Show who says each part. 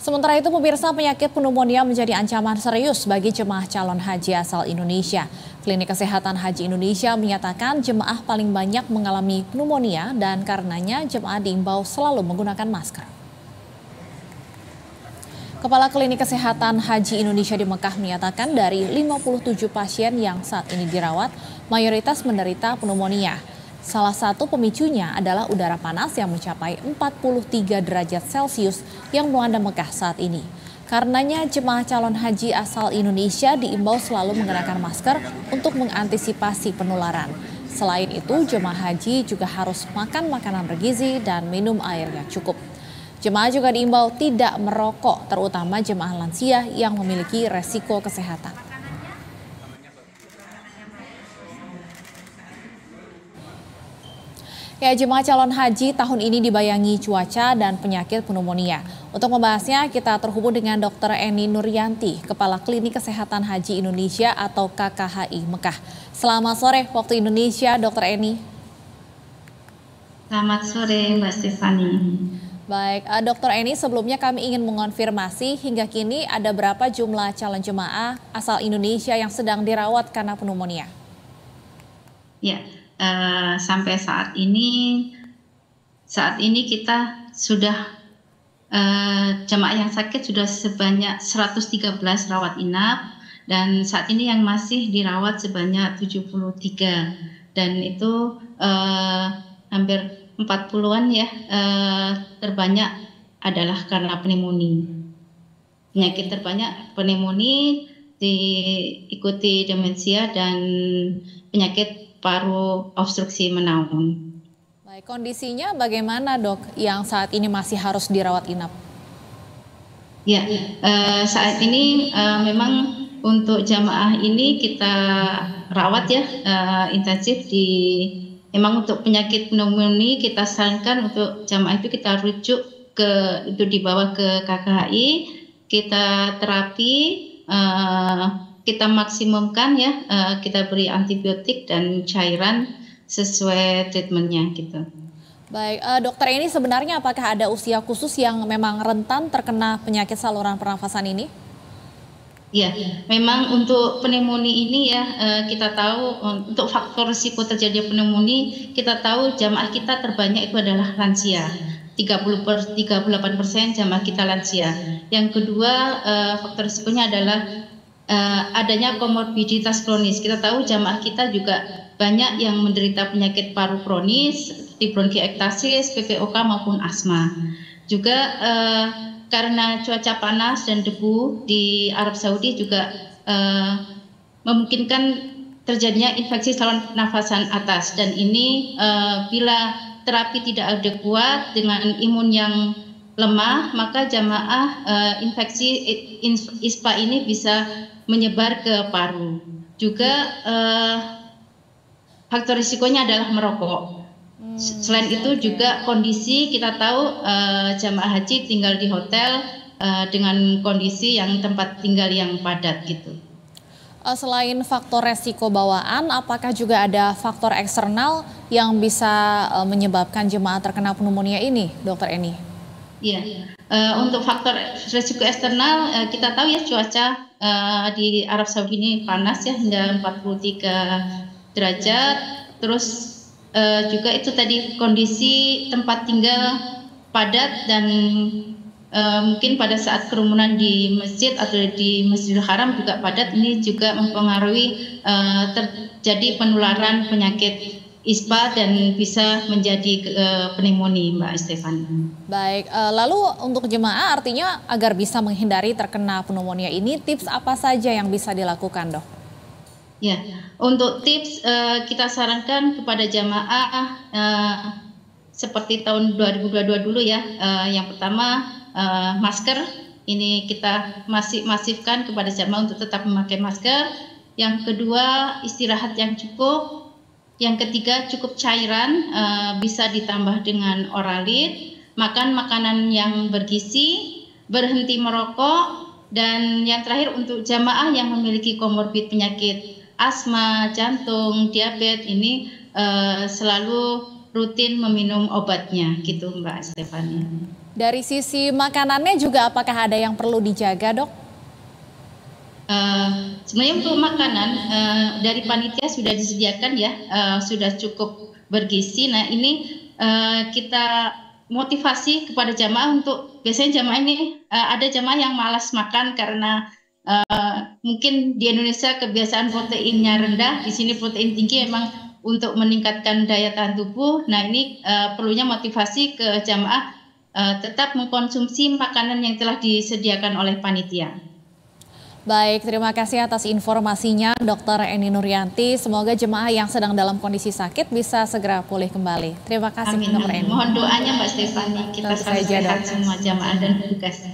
Speaker 1: Sementara itu, pemirsa, penyakit pneumonia menjadi ancaman serius bagi jemaah calon haji asal Indonesia. Klinik Kesehatan Haji Indonesia menyatakan jemaah paling banyak mengalami pneumonia dan karenanya jemaah diimbau selalu menggunakan masker. Kepala Klinik Kesehatan Haji Indonesia di Mekah menyatakan dari 57 pasien yang saat ini dirawat, mayoritas menderita pneumonia. Salah satu pemicunya adalah udara panas yang mencapai 43 derajat Celcius yang melanda Mekah saat ini. Karenanya jemaah calon haji asal Indonesia diimbau selalu mengenakan masker untuk mengantisipasi penularan. Selain itu, jemaah haji juga harus makan makanan bergizi dan minum air yang cukup. Jemaah juga diimbau tidak merokok, terutama jemaah lansia yang memiliki resiko kesehatan. Ya, jemaah calon haji tahun ini dibayangi cuaca dan penyakit pneumonia. Untuk membahasnya, kita terhubung dengan Dr. Eni Nuryanti, Kepala Klinik Kesehatan Haji Indonesia atau KKHI Mekah. Selamat sore waktu Indonesia, Dr. Eni.
Speaker 2: Selamat sore, Mbak Stefani.
Speaker 1: Baik, Dr. Eni, sebelumnya kami ingin mengonfirmasi hingga kini ada berapa jumlah calon jemaah asal Indonesia yang sedang dirawat karena pneumonia?
Speaker 2: Ya. Sampai saat ini kita sudah jemaah yang sakit sudah sebanyak 113 rawat inap dan saat ini yang masih dirawat sebanyak 73 dan itu hampir 40-an ya, terbanyak adalah karena pneumonia. Penyakit terbanyak pneumonia diikuti demensia dan penyakit paru obstruksi menaun.
Speaker 1: Baik, kondisinya bagaimana, Dok, yang saat ini masih harus dirawat inap?
Speaker 2: Ya, saat ini memang untuk jamaah ini kita rawat ya intensif memang untuk penyakit pneumonia kita sarankan untuk jamaah itu kita rujuk itu dibawa ke KKHI, kita terapi. Kita maksimumkan ya, kita beri antibiotik dan cairan sesuai treatmentnya gitu.
Speaker 1: Baik, dokter, ini sebenarnya apakah ada usia khusus yang memang rentan terkena penyakit saluran pernafasan ini?
Speaker 2: Ya, memang untuk pneumonia ini ya, kita tahu untuk faktor risiko terjadi pneumonia, kita tahu jamaah kita terbanyak itu adalah lansia. 38% jamaah kita lansia. Yang kedua, faktor risikonya adalah adanya komorbiditas kronis. Kita tahu jamaah kita juga banyak yang menderita penyakit paru kronis, seperti bronkiektasis, PPOK maupun asma. Juga karena cuaca panas dan debu di Arab Saudi juga memungkinkan terjadinya infeksi saluran pernafasan atas dan ini bila terapi tidak adekuat dengan imun yang lemah, maka jamaah infeksi ISPA ini bisa menyebar ke paru. Juga faktor risikonya adalah merokok. Selain itu juga kondisi kita tahu jamaah haji tinggal di hotel dengan kondisi yang tempat tinggal yang padat gitu.
Speaker 1: Selain faktor resiko bawaan, apakah juga ada faktor eksternal yang bisa menyebabkan jemaah terkena pneumonia ini, Dokter Eni?
Speaker 2: Iya, untuk faktor resiko eksternal kita tahu ya cuaca di Arab Saudi ini panas ya hingga 43 derajat. Terus juga itu tadi kondisi tempat tinggal padat dan mungkin pada saat kerumunan di masjid atau di Masjidil Haram juga padat, ini juga mempengaruhi terjadi penularan penyakit ISPA dan bisa menjadi pneumonia, Mbak Stefani.
Speaker 1: Baik, lalu untuk jemaah artinya agar bisa menghindari terkena pneumonia ini, tips apa saja yang bisa dilakukan, Dok?
Speaker 2: Ya, untuk tips kita sarankan kepada jamaah seperti tahun 2022 dulu ya. Yang pertama masker, ini kita masifkan kepada jamaah untuk tetap memakai masker. Yang kedua istirahat yang cukup. Yang ketiga cukup cairan, bisa ditambah dengan oralit, makan makanan yang bergizi, berhenti merokok, dan yang terakhir untuk jamaah yang memiliki komorbid penyakit asma, jantung, diabetes ini selalu rutin meminum obatnya gitu Mbak Stefani.
Speaker 1: Dari sisi makanannya juga apakah ada yang perlu dijaga, Dok?
Speaker 2: Sebenarnya untuk makanan dari panitia sudah disediakan ya, sudah cukup bergizi. Nah ini kita motivasi kepada jamaah untuk, biasanya jamaah ini ada jamaah yang malas makan karena mungkin di Indonesia kebiasaan proteinnya rendah, di sini protein tinggi memang untuk meningkatkan daya tahan tubuh. Nah ini perlunya motivasi ke jamaah tetap mengkonsumsi makanan yang telah disediakan oleh panitia.
Speaker 1: Baik, terima kasih atas informasinya Dr. Eni Nuryanti. Semoga jemaah yang sedang dalam kondisi sakit bisa segera pulih kembali. Terima kasih,
Speaker 2: Amin.
Speaker 1: Dr. Eni.
Speaker 2: Mohon doanya Mbak Stefani, kita sehat semua jamaah dan petugas.